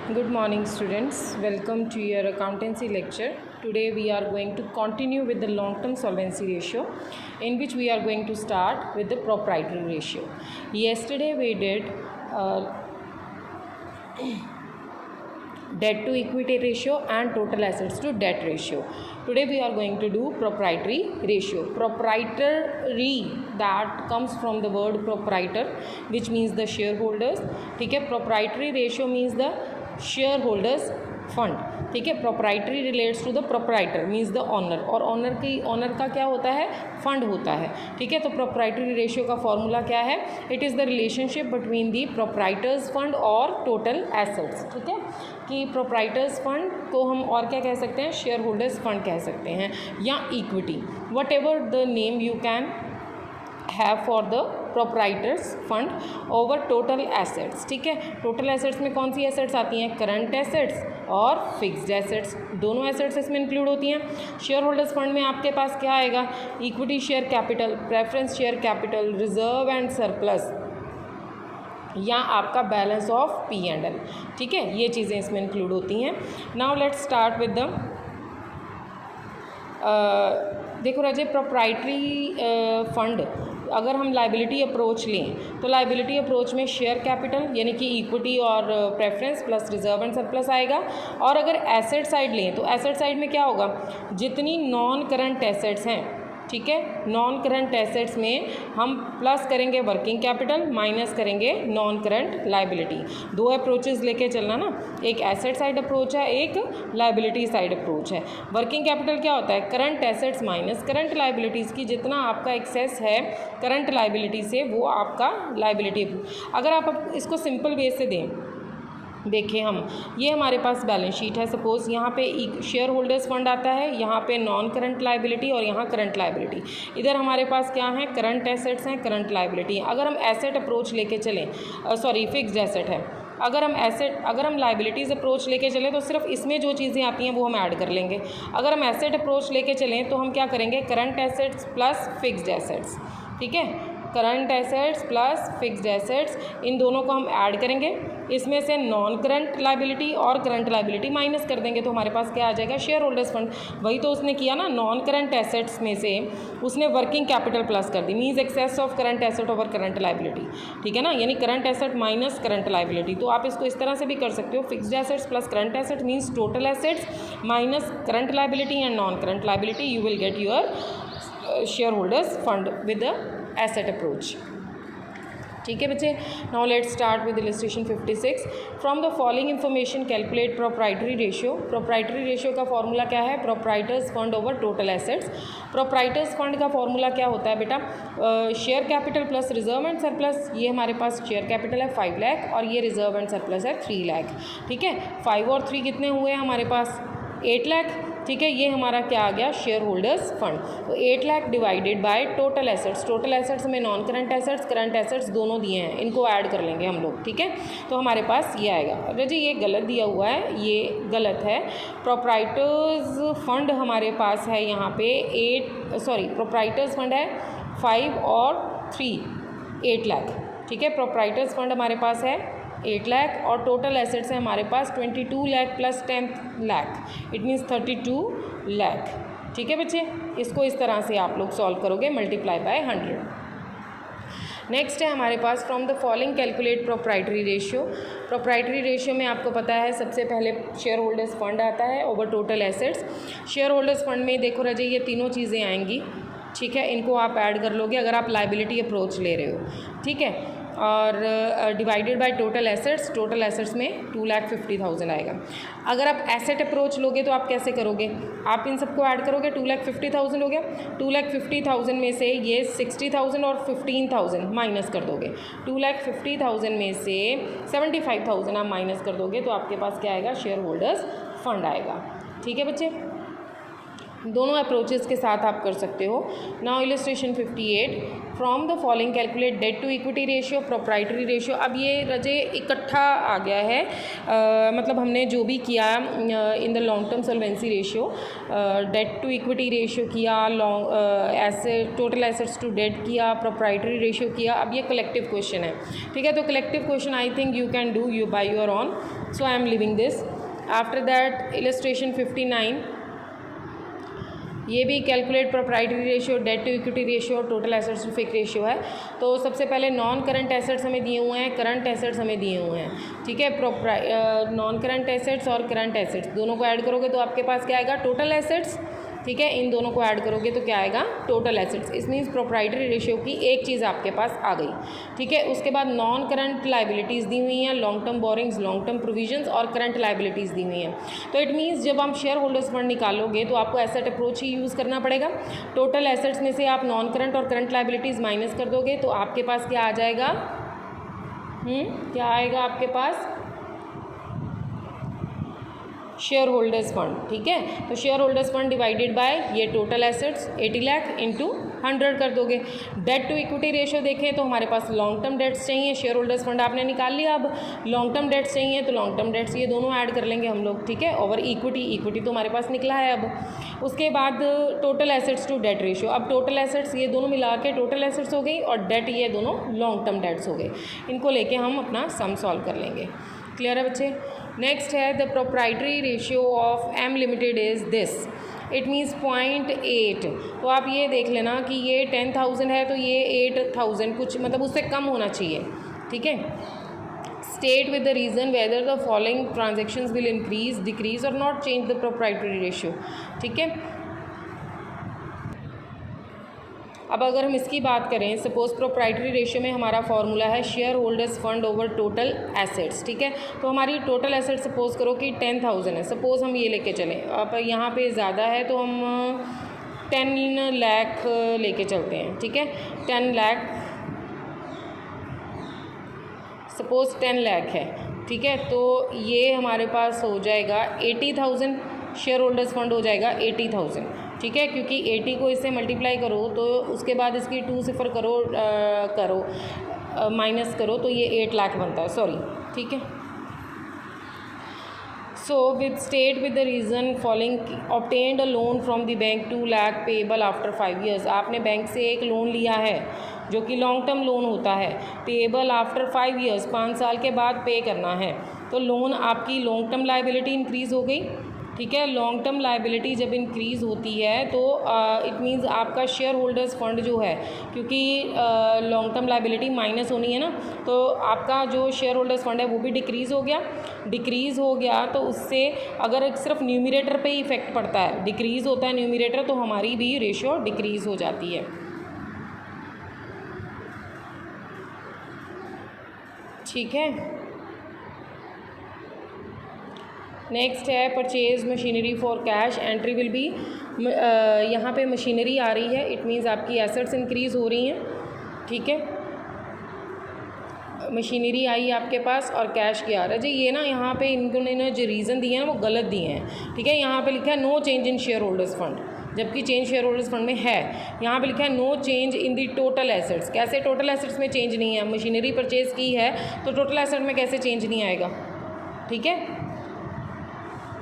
Good morning students, welcome to your accountancy lecture. Today we are going to continue with the long term solvency ratio, in which we are going to start with the proprietary ratio. Yesterday we did debt to equity ratio and total assets to debt ratio. Today we are going to do proprietary ratio. Proprietary, that comes from the word proprietor, which means the shareholders. ठीक है, proprietary ratio means the shareholders fund. ठीक है, proprietary relates to the proprietor means the owner, और owner का क्या होता है, fund होता है. ठीक है, तो proprietary ratio का फॉर्मूला क्या है, it is the relationship between the proprietors fund और टोटल एसेट्स. ठीक है, कि प्रोप्राइटर्स फंड को हम और क्या कह सकते हैं, शेयर होल्डर्स फंड कह सकते हैं, या equity, what ever the name you can have for the proprietors fund over total assets. ठीक है, टोटल एसेट्स में कौन सी एसेट्स आती हैं, करंट एसेट्स और फिक्स्ड एसेट्स, दोनों एसेट्स इसमें इंक्लूड होती हैं. शेयर होल्डर्स फंड में आपके पास क्या आएगा, equity share capital, preference share capital, reserve and surplus, या आपका बैलेंस ऑफ P&L. ठीक है, ये चीज़ें इसमें इंक्लूड होती हैं. Now let's start with the देखो राजे, प्रोप्राइटरी फंड अगर हम लाइबिलिटी अप्रोच लें तो लाइबिलिटी अप्रोच में शेयर कैपिटल यानी कि इक्विटी और preference plus reserve and surplus आएगा. और अगर एसेट साइड लें तो एसेट साइड में क्या होगा, जितनी नॉन करंट एसेट्स हैं, ठीक है, नॉन करंट एसेट्स में हम प्लस करेंगे वर्किंग कैपिटल, माइनस करेंगे नॉन करंट लाइबिलिटी. दो अप्रोचेस लेके चलना ना, एक एसेट साइड अप्रोच है, एक लाइबिलिटी साइड अप्रोच है. वर्किंग कैपिटल क्या होता है, current assets minus current liabilities की जितना आपका एक्सेस है करंट लाइबिलिटी से वो आपका लाइबिलिटी. अगर आप इसको सिंपल वे से दें, देखिए हम, ये हमारे पास बैलेंस शीट है. सपोज़ यहाँ पे शेयर होल्डर्स फंड आता है, यहाँ पे नॉन करंट लाइबिलिटी और यहाँ करंट लाइबिलिटी. इधर हमारे पास क्या है, करंट एसेट्स हैं, करंट लाइबिलिटी. अगर हम एसेट अप्रोच लेके चलें, सॉरी फिक्स्ड एसेट है, अगर हम लाइबिलिटीज़ अप्रोच लेके चलें तो सिर्फ इसमें जो चीज़ें आती हैं वो हम ऐड कर लेंगे. अगर हम एसेट अप्रोच लेके चलें तो हम क्या करेंगे, current assets plus fixed assets. ठीक है, current assets plus fixed assets, इन दोनों को हम ऐड करेंगे. इसमें से नॉन करंट लाइबिलिटी और करंट लाइबिलिटी माइनस कर देंगे तो हमारे पास क्या आ जाएगा, शेयर होल्डर्स फंड. वही तो उसने किया ना, नॉन करंट एसेट्स में से उसने वर्किंग कैपिटल प्लस कर दी, means excess of current asset over current liability. ठीक है ना, यानी current asset minus current liability. तो आप इसको इस तरह से भी कर सकते हो, fixed assets plus current asset means total assets minus current liability and non current liability. You will get your share holders fund with the asset approach. ठीक है बच्चे, now let's start with illustration 56. From the following information calculate proprietary ratio. Proprietary ratio का formula क्या है, proprietors fund over total assets. Proprietors fund का formula क्या होता है बेटा, share capital plus reserve and surplus. ये हमारे पास शेयर कैपिटल है 5 लाख और ये रिजर्व एंड सरप्लस है 3 लाख. ठीक है, 5 और 3 कितने हुए हैं हमारे पास, 8 लाख. ठीक है, ये हमारा क्या आ गया, शेयर होल्डर्स फंड. तो 8 lakh divided by total assets. Total assets में non current assets, current assets दोनों दिए हैं, इनको ऐड कर लेंगे हम लोग. ठीक है, तो हमारे पास ये आएगा. अरे जी ये गलत दिया हुआ है, ये गलत है. प्रोप्राइटर्स फंड हमारे पास है यहाँ पे प्रोप्राइटर्स फंड है 5 और 3 8 लाख. ठीक है, प्रोप्राइटर्स फंड हमारे पास है 8 लाख और टोटल एसेट्स है हमारे पास 22 lakh plus 10 lakh, it means 32 lakh. ठीक है बच्चे, इसको इस तरह से आप लोग सॉल्व करोगे, मल्टीप्लाई बाय 100. नेक्स्ट है हमारे पास, from the following calculate proprietary ratio. Proprietary ratio में आपको पता है सबसे पहले शेयर होल्डर्स फंड आता है over total assets. Share holders fund में देखो राजे ये तीनों चीज़ें आएंगी. ठीक है, इनको आप ऐड कर लोगे अगर आप लाइबिलिटी अप्रोच ले रहे हो. ठीक है, और divided by total assets, total assets में 2,50,000 आएगा. अगर आप एसेट अप्रोच लोगे तो आप कैसे करोगे, आप इन सबको ऐड करोगे, 2,50,000 हो गया. 2,50,000 में से ये 60,000 और 15,000 माइनस कर दोगे. 2,50,000 में से 75,000 आप माइनस कर दोगे तो आपके पास क्या आएगा, शेयर होल्डर्स फंड आएगा. ठीक है बच्चे, दोनों अप्रोचेस के साथ आप कर सकते हो। Now illustration 58, from the following calculate debt to equity ratio, proprietary ratio. अब ये रजे इकट्ठा आ गया है, मतलब हमने जो भी किया in the long term solvency ratio, debt to equity ratio किया, asset total assets to debt किया, प्रोप्राइटरी रेशियो किया। अब ये कलेक्टिव क्वेश्चन है, ठीक है। तो collective question I think you can do you by your own, so I am leaving this. After that illustration 59, ये भी calculate proprietary ratio, debt to equity ratio, total assets to fix ratio है। तो सबसे पहले non current assets हमें दिए हुए हैं, करंट एसेट्स हमें दिए हुए हैं, ठीक है। नॉन करंट एसेट्स और करंट एसेट्स दोनों को ऐड करोगे तो आपके पास क्या आएगा, टोटल एसेट्स, ठीक है। इन दोनों को ऐड करोगे तो क्या आएगा, टोटल एसेट्स। इस मीन्स प्रोप्राइटरी रेशियो की एक चीज़ आपके पास आ गई, ठीक है। उसके बाद नॉन करंट लाइबिलिटीज़ दी हुई हैं, long term borrowings, long term provisions और करंट लाइबिलिटीज़ दी हुई हैं। तो इट मीन्स जब हम शेयर होल्डर्स फंड निकालोगे तो आपको एसेट अप्रोच ही यूज़ करना पड़ेगा। टोटल एसेट्स में से आप नॉन करंट और करंट लाइबिलिटीज़ माइनस कर दोगे तो आपके पास क्या आ जाएगा, क्या आएगा आपके पास, शेयर होल्डर्स फंड, ठीक है। तो share holders fund divided by ये टोटल एसेट्स 80 लाख इंटू 100 कर दोगे। डेट टू इक्विटी रेशियो देखें तो हमारे पास लॉन्ग टर्म डेट्स चाहिए, शेयर होल्डर्स फंड आपने निकाल लिया, अब लॉन्ग टर्म डेट्स चाहिए तो लॉन्ग टर्म डेट्स ये दोनों ऐड कर लेंगे हम लोग, ठीक है। और इक्विटी तो हमारे पास निकला है। अब उसके बाद total assets to debt ratio, अब टोटल एसेट्स ये दोनों मिला के टोटल एसेट्स हो गई और डेट ये दोनों लॉन्ग टर्म डेट्स हो गए। इनको लेके हम अपना सम सॉल्व कर लेंगे। क्लियर है बच्चे। नेक्स्ट है the proprietary ratio of M limited is this, it means 0.8। तो आप ये देख लेना कि ये 10,000 है तो ये 8,000 कुछ मतलब उससे कम होना चाहिए, ठीक है। State with the reason whether the following transactions will increase, decrease और not change the proprietary ratio, ठीक है। अब अगर हम इसकी बात करें, सपोज प्रोप्राइटरी रेशियो में हमारा फॉर्मूला है share holders fund over total assets, ठीक है। तो हमारी टोटल एसेट सपोज करो कि 10,000 है, सपोज हम ये लेके चलें। अब यहाँ पे ज़्यादा है तो हम 10 लाख लेके चलते हैं, ठीक है। 10 लाख, सपोज 10 लाख है, ठीक है। तो ये हमारे पास हो जाएगा 80,000, शेयर होल्डर्स फंड हो जाएगा 80,000, ठीक है। क्योंकि 80 को इससे मल्टीप्लाई करो तो उसके बाद इसकी 2 सिफर करो माइनस करो तो ये 8 लाख बनता है, सॉरी, ठीक है। So with state with the reason following, obtained a loan from the bank 2 lakh payable after 5 years. आपने बैंक से एक लोन लिया है जो कि लॉन्ग टर्म लोन होता है, पेएबल आफ्टर 5 ईयर्स, 5 साल के बाद पे करना है। तो लोन आपकी लॉन्ग टर्म लाइबिलिटी इंक्रीज़ हो गई, ठीक है। लॉन्ग टर्म लाइबिलिटी जब इंक्रीज़ होती है तो इट मीन्स आपका शेयर होल्डर्स फंड जो है, क्योंकि लॉन्ग टर्म लाइबिलिटी माइनस होनी है ना, तो आपका जो शेयर होल्डर्स फंड है वो भी डिक्रीज़ हो गया। तो उससे अगर सिर्फ न्यूमरेटर पे ही इफेक्ट पड़ता है, डिक्रीज़ होता है न्यूमरेटर, तो हमारी भी रेशियो डिक्रीज़ हो जाती है, ठीक है। नेक्स्ट है purchase machinery for cash, entry will be, यहाँ पे मशीनरी आ रही है, इट मीन्स आपकी एसेट्स इंक्रीज़ हो रही हैं, ठीक है। मशीनरी आई आपके पास और कैश क्या आ रहा है जी, ये ना यहाँ पे इन्होंने जो रीज़न दिए हैं वो गलत दिए हैं, ठीक है। यहाँ पे लिखा है no change in share holders fund, जबकि चेंज शेयर होल्डर्स फंड में है। यहाँ पे लिखा है no change in the total assets. कैसे टोटल एसेट्स में चेंज नहीं है, मशीनरी परचेज की है तो टोटल एसेट में कैसे चेंज नहीं आएगा, ठीक है।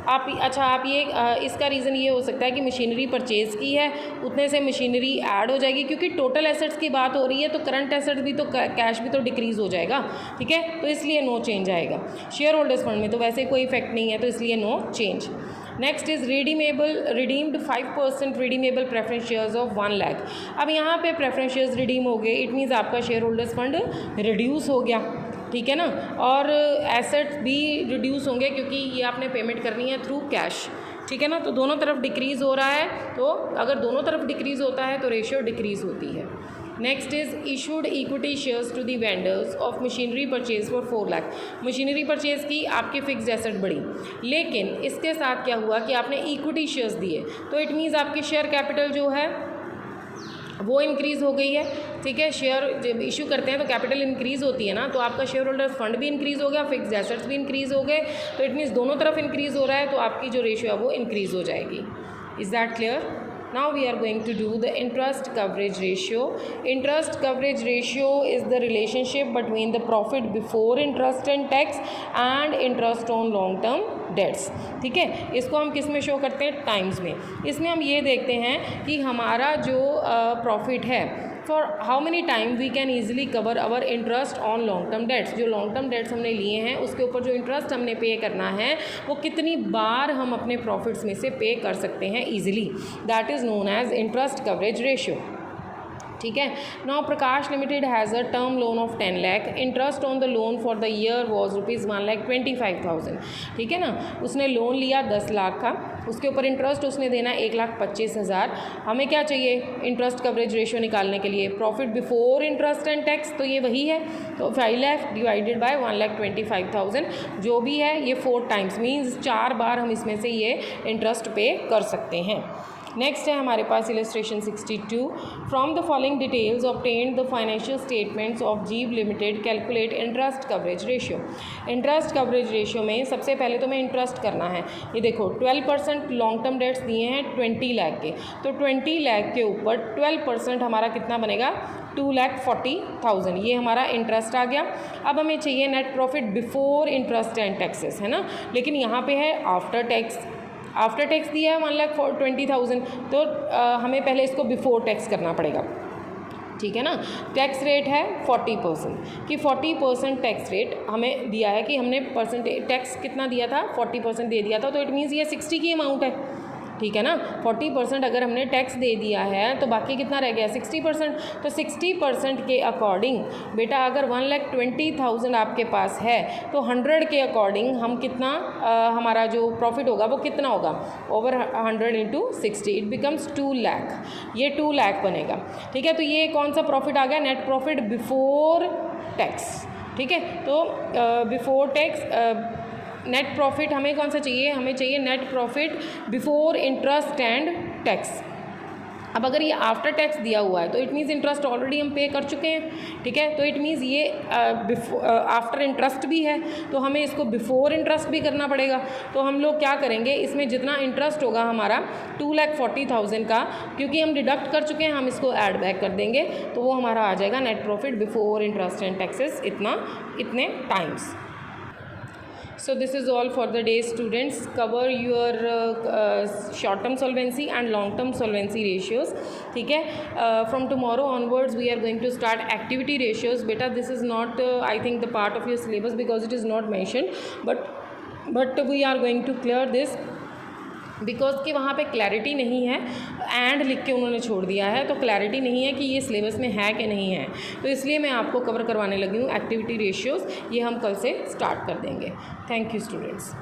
आप ये इसका रीज़न ये हो सकता है कि मशीनरी परचेज़ की है, उतने से मशीनरी ऐड हो जाएगी, क्योंकि टोटल एसेट्स की बात हो रही है तो करंट एसेट भी तो कैश भी तो डिक्रीज़ हो जाएगा, ठीक है। तो इसलिए नो चेंज आएगा। शेयर होल्डर्स फंड में तो वैसे कोई इफेक्ट नहीं है, तो इसलिए no change. Next is redeemed 5% redeemable preference shares of 1 lakh. अब यहाँ पे प्रेफरेंस शेयर्स रिडीम हो गए, इट मीन्स आपका शेयर होल्डर्स फंड रिड्यूस हो गया, ठीक है ना। और एसेट्स भी रिड्यूस होंगे क्योंकि ये आपने पेमेंट करनी है थ्रू कैश, ठीक है ना। तो दोनों तरफ डिक्रीज़ हो रहा है, तो अगर दोनों तरफ डिक्रीज़ होता है तो रेशियो डिक्रीज़ होती है। Next is issued equity shares to the vendors of machinery purchase for 4 lakh. Machinery purchase की आपकी फिक्स एसेट बढ़ी, लेकिन इसके साथ क्या हुआ कि आपने इक्विटी शेयर्स दिए, तो इट मीन्स आपकी शेयर कैपिटल जो है वो इंक्रीज़ हो गई है, ठीक है। शेयर जब इशू करते हैं तो कैपिटल इंक्रीज़ होती है ना, तो आपका शेयर होल्डर्स फंड भी इंक्रीज़ हो गया, फिक्स एसेट्स भी इंक्रीज़ हो गए, तो इट मीन्स दोनों तरफ इंक्रीज़ हो रहा है, तो आपकी जो रेशियो है वो इंक्रीज़ हो जाएगी। Is that clear? Now we are going to do the interest coverage ratio. Interest coverage ratio is the relationship between the profit before interest and tax and interest on long term debts. ठीक है, इसको हम किस में show करते हैं? Times में. इसमें हम ये देखते हैं कि हमारा जो प्रॉफिट है for how many time we can easily cover our interest on long term debts. जो लॉन्ग टर्म डेट्स हमने लिए हैं उसके ऊपर जो इंटरेस्ट हमने पे करना है वो कितनी बार हम अपने प्रॉफिट्स में से पे कर सकते हैं easily. That is known as interest coverage ratio. ठीक है. Now Prakash limited has a term loan of 10 lakh. Interest on the loan for the year was ₹1,25,000. ठीक है ना. उसने लोन लिया 10 लाख का, उसके ऊपर इंटरेस्ट उसने देना 1,25,000. हमें क्या चाहिए इंटरेस्ट कवरेज रेशियो निकालने के लिए? Profit before interest and tax, तो ये वही है. तो 5 लाख डिवाइडेड बाय 1,25,000 जो भी है ये 4 टाइम्स मीन्स 4 बार हम इसमें से ये इंटरेस्ट पे कर सकते हैं. नेक्स्ट है हमारे पास illustration 62. From the following details obtained the financial statements of Jeev limited calculate interest coverage ratio. Interest coverage ratio में सबसे पहले तो हमें इंटरेस्ट करना है. ये देखो 12% लॉन्ग टर्म डेट्स दिए हैं 20 लाख के, तो 20 लाख के ऊपर 12% हमारा कितना बनेगा? 2,40,000. ये हमारा इंटरेस्ट आ गया. अब हमें चाहिए net profit before interest and taxes, है ना. लेकिन यहाँ पे है आफ्टर टैक्स. आफ्टर टैक्स दिया है 1,20,000, तो हमें पहले इसको बिफोर टैक्स करना पड़ेगा. ठीक है ना. टैक्स रेट है 40% कि 40% टैक्स रेट हमें दिया है कि हमने परसेंटेज टैक्स कितना दिया था? 40% दे दिया था. तो इट मीन्स ये 60 की अमाउंट है. ठीक है ना. 40% अगर हमने टैक्स दे दिया है तो बाकी कितना रह गया? 60%. तो 60% के अकॉर्डिंग बेटा अगर 1,20,000 आपके पास है तो 100 के अकॉर्डिंग हम कितना हमारा जो प्रॉफिट होगा वो कितना होगा? Over 100 into 60 it becomes 2 lakh. ये 2 लाख बनेगा. ठीक है. तो ये कौन सा प्रॉफिट आ गया? Net profit before tax. ठीक है. तो बिफोर टैक्स नेट प्रॉफिट हमें कौन सा चाहिए? हमें चाहिए net profit before interest and tax. अब अगर ये आफ्टर टैक्स दिया हुआ है तो इट मीन्स इंटरेस्ट ऑलरेडी हम पे कर चुके हैं. ठीक है. तो इट मीन्स ये आफ्टर इंटरेस्ट भी है तो हमें इसको बिफोर इंटरेस्ट भी करना पड़ेगा. तो हम लोग क्या करेंगे, इसमें जितना इंटरेस्ट होगा हमारा 2,40,000 का, क्योंकि हम डिडक्ट कर चुके हैं, हम इसको ऐड बैक कर देंगे तो वो हमारा आ जाएगा net profit before interest and taxes इतने times. So this is all for the day, students. Cover your short term solvency and long term solvency ratios. ठीक है. From tomorrow onwards we are going to start activity ratios. Beta, this is not I think the part of your syllabus because it is not mentioned, but we are going to clear this because कि वहाँ पे clarity नहीं है. And लिख के उन्होंने छोड़ दिया है तो क्लैरिटी नहीं है कि ये सिलेबस में है कि नहीं है. तो इसलिए मैं आपको कवर करवाने लगी हूँ एक्टिविटी रेशियोज़. ये हम कल से स्टार्ट कर देंगे. Thank you students.